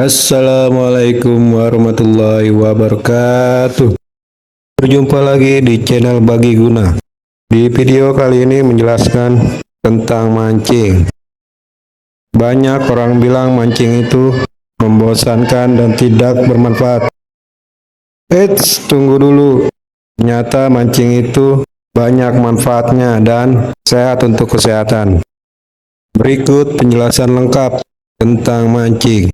Assalamualaikum warahmatullahi wabarakatuh. Berjumpa lagi di channel Bagi Guna. Di video kali ini menjelaskan tentang mancing. Banyak orang bilang mancing itu membosankan dan tidak bermanfaat. Tunggu dulu. Ternyata mancing itu banyak manfaatnya dan sehat untuk kesehatan. Berikut penjelasan lengkap tentang mancing.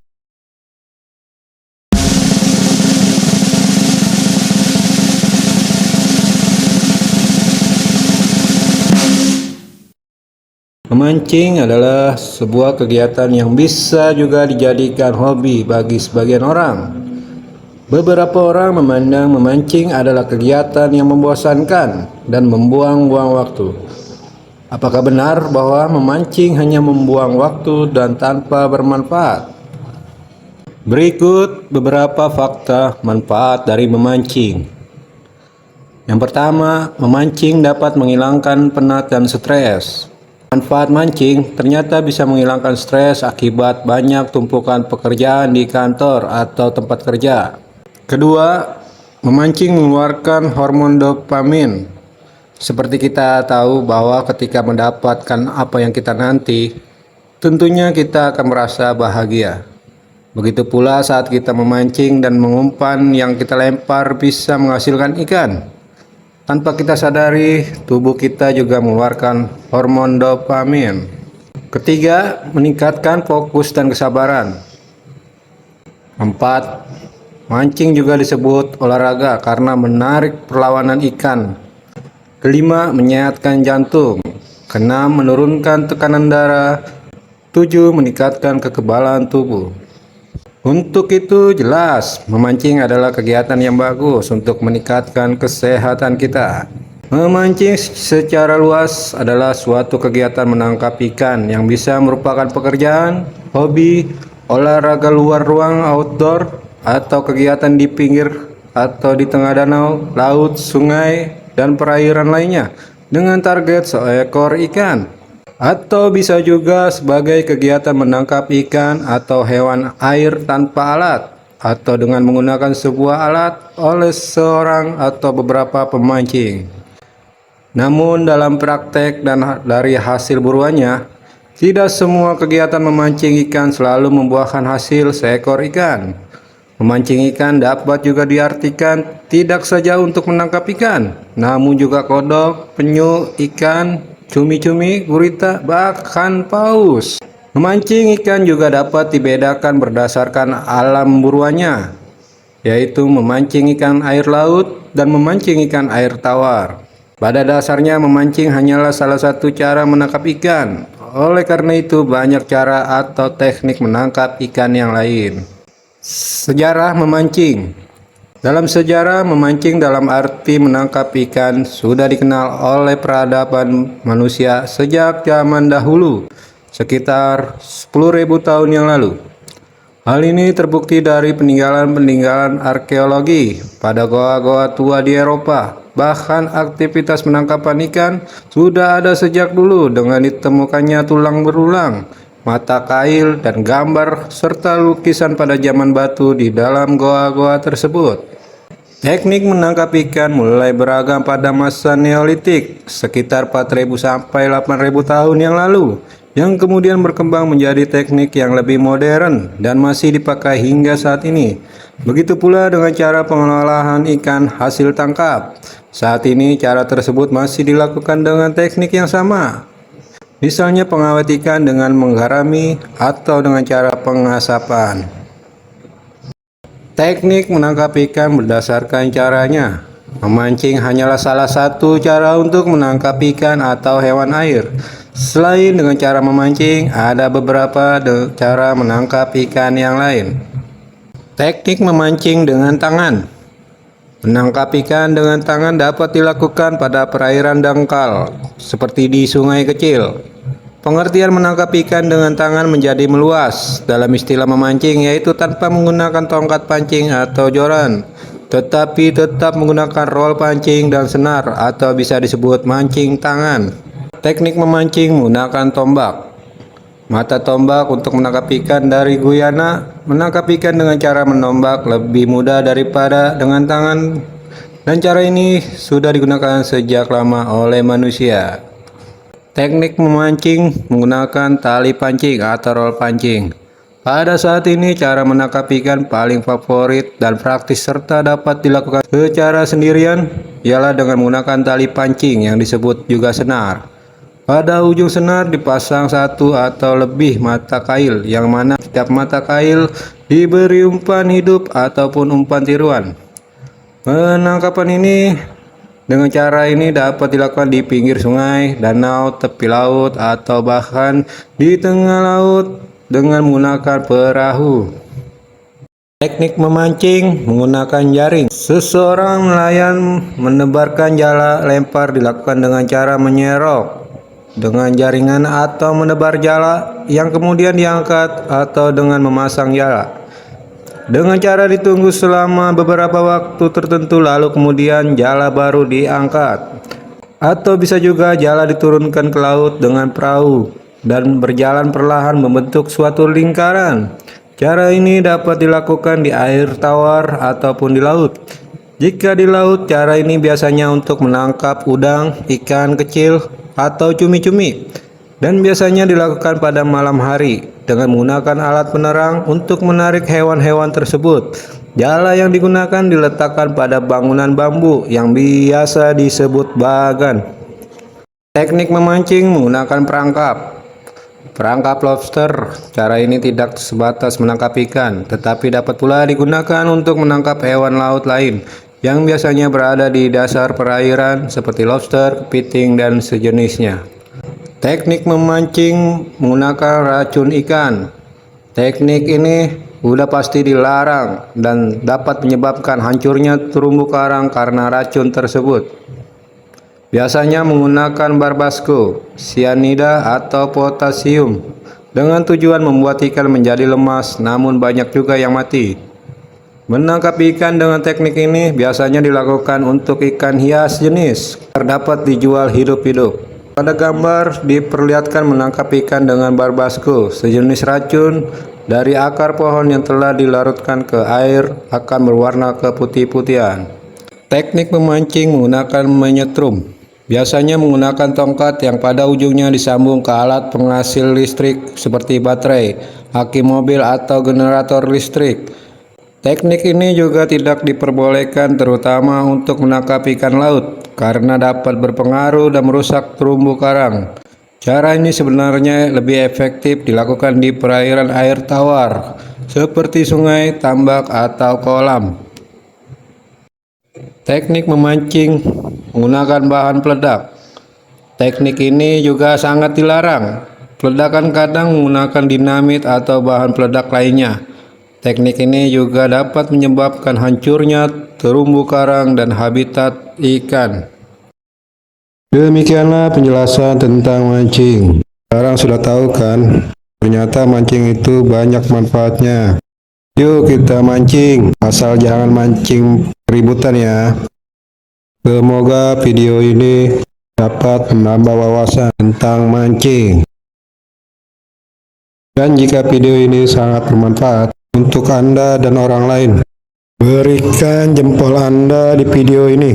Memancing adalah sebuah kegiatan yang bisa juga dijadikan hobi bagi sebagian orang. Beberapa orang memandang memancing adalah kegiatan yang membosankan dan membuang-buang waktu. Apakah benar bahwa memancing hanya membuang waktu dan tanpa bermanfaat? Berikut beberapa fakta manfaat dari memancing. Yang pertama, memancing dapat menghilangkan penat dan stres. Manfaat mancing ternyata bisa menghilangkan stres akibat banyak tumpukan pekerjaan di kantor atau tempat kerja. Kedua, memancing mengeluarkan hormon dopamin. Seperti kita tahu bahwa ketika mendapatkan apa yang kita nanti, tentunya kita akan merasa bahagia. Begitu pula saat kita memancing dan mengumpan yang kita lempar bisa menghasilkan ikan. Tanpa kita sadari, tubuh kita juga mengeluarkan hormon dopamin. Ketiga, meningkatkan fokus dan kesabaran. 4. Mancing juga disebut olahraga karena menarik perlawanan ikan. Kelima, menyehatkan jantung. Keenam, menurunkan tekanan darah. 7. Meningkatkan kekebalan tubuh. Untuk itu jelas, memancing adalah kegiatan yang bagus untuk meningkatkan kesehatan kita. Memancing secara luas adalah suatu kegiatan menangkap ikan yang bisa merupakan pekerjaan, hobi, olahraga luar ruang outdoor, atau kegiatan di pinggir atau di tengah danau, laut, sungai, dan perairan lainnya dengan target seekor ikan. Atau bisa juga sebagai kegiatan menangkap ikan atau hewan air tanpa alat, atau dengan menggunakan sebuah alat oleh seorang atau beberapa pemancing. Namun dalam praktek dan dari hasil buruannya, tidak semua kegiatan memancing ikan selalu membuahkan hasil seekor ikan. Memancing ikan dapat juga diartikan tidak saja untuk menangkap ikan, namun juga kodok, penyu, ikan, cumi-cumi, gurita, bahkan paus. Memancing ikan juga dapat dibedakan berdasarkan alam buruannya, yaitu memancing ikan air laut dan memancing ikan air tawar. Pada dasarnya memancing hanyalah salah satu cara menangkap ikan. Oleh karena itu banyak cara atau teknik menangkap ikan yang lain. Sejarah memancing. Dalam sejarah, memancing dalam arti menangkap ikan sudah dikenal oleh peradaban manusia sejak zaman dahulu, sekitar 10.000 tahun yang lalu. Hal ini terbukti dari peninggalan-peninggalan arkeologi pada goa-goa tua di Eropa. Bahkan aktivitas penangkapan ikan sudah ada sejak dulu dengan ditemukannya tulang berulang, mata kail, dan gambar serta lukisan pada zaman batu di dalam goa-goa tersebut. Teknik menangkap ikan mulai beragam pada masa Neolitik sekitar 4.000 sampai 8.000 tahun yang lalu, yang kemudian berkembang menjadi teknik yang lebih modern dan masih dipakai hingga saat ini. Begitu pula dengan cara pengolahan ikan hasil tangkap. Saat ini cara tersebut masih dilakukan dengan teknik yang sama. Misalnya pengawet ikan dengan menggarami atau dengan cara pengasapan. Teknik menangkap ikan berdasarkan caranya. Memancing hanyalah salah satu cara untuk menangkap ikan atau hewan air. Selain dengan cara memancing, ada beberapa cara menangkap ikan yang lain. Teknik memancing dengan tangan. Menangkap ikan dengan tangan dapat dilakukan pada perairan dangkal, seperti di sungai kecil. Pengertian menangkap ikan dengan tangan menjadi meluas dalam istilah memancing, yaitu tanpa menggunakan tongkat pancing atau joran, tetapi tetap menggunakan rol pancing dan senar atau bisa disebut mancing tangan. Teknik memancing menggunakan tombak. Mata tombak untuk menangkap ikan dari Guyana. Menangkap ikan dengan cara menombak lebih mudah daripada dengan tangan, dan cara ini sudah digunakan sejak lama oleh manusia. Teknik memancing menggunakan tali pancing atau roll pancing. Pada saat ini cara menangkap ikan paling favorit dan praktis serta dapat dilakukan secara sendirian ialah dengan menggunakan tali pancing yang disebut juga senar. Pada ujung senar dipasang satu atau lebih mata kail, yang mana setiap mata kail diberi umpan hidup ataupun umpan tiruan. Penangkapan ini dengan cara ini dapat dilakukan di pinggir sungai, danau, tepi laut, atau bahkan di tengah laut dengan menggunakan perahu. Teknik memancing menggunakan jaring. Seseorang nelayan menebarkan jala lempar dilakukan dengan cara menyerok dengan jaringan atau menebar jala yang kemudian diangkat atau dengan memasang jala. Dengan cara ditunggu selama beberapa waktu tertentu lalu kemudian jala baru diangkat. Atau bisa juga jala diturunkan ke laut dengan perahu dan berjalan perlahan membentuk suatu lingkaran. Cara ini dapat dilakukan di air tawar ataupun di laut. Jika di laut, cara ini biasanya untuk menangkap udang, ikan kecil, atau cumi-cumi, dan biasanya dilakukan pada malam hari dengan menggunakan alat penerang untuk menarik hewan-hewan tersebut. Jala yang digunakan diletakkan pada bangunan bambu yang biasa disebut bagan. Teknik memancing menggunakan perangkap. Perangkap lobster. Cara ini tidak sebatas menangkap ikan, tetapi dapat pula digunakan untuk menangkap hewan laut lain yang biasanya berada di dasar perairan seperti lobster, kepiting, dan sejenisnya. Teknik memancing menggunakan racun ikan. Teknik ini sudah pasti dilarang dan dapat menyebabkan hancurnya terumbu karang karena racun tersebut. Biasanya menggunakan barbasco, sianida, atau potasium dengan tujuan membuat ikan menjadi lemas, namun banyak juga yang mati. Menangkap ikan dengan teknik ini biasanya dilakukan untuk ikan hias jenis dapat dijual hidup-hidup. Pada gambar diperlihatkan menangkap ikan dengan barbasco, sejenis racun dari akar pohon yang telah dilarutkan ke air akan berwarna keputih-putihan. Teknik memancing menggunakan menyetrum. Biasanya menggunakan tongkat yang pada ujungnya disambung ke alat penghasil listrik seperti baterai, aki mobil, atau generator listrik. Teknik ini juga tidak diperbolehkan terutama untuk menangkap ikan laut karena dapat berpengaruh dan merusak terumbu karang. Cara ini sebenarnya lebih efektif dilakukan di perairan air tawar seperti sungai, tambak, atau kolam. Teknik memancing menggunakan bahan peledak. Teknik ini juga sangat dilarang. Peledakan kadang menggunakan dinamit atau bahan peledak lainnya. Teknik ini juga dapat menyebabkan hancurnya terumbu karang dan habitat ikan. Demikianlah penjelasan tentang mancing. Sekarang sudah tahu kan, ternyata mancing itu banyak manfaatnya. Yuk kita mancing, asal jangan mancing keributan ya. Semoga video ini dapat menambah wawasan tentang mancing. Dan jika video ini sangat bermanfaat untuk Anda dan orang lain, berikan jempol Anda di video ini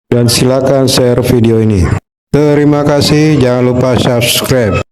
dan silakan share video ini. Terima kasih, jangan lupa subscribe.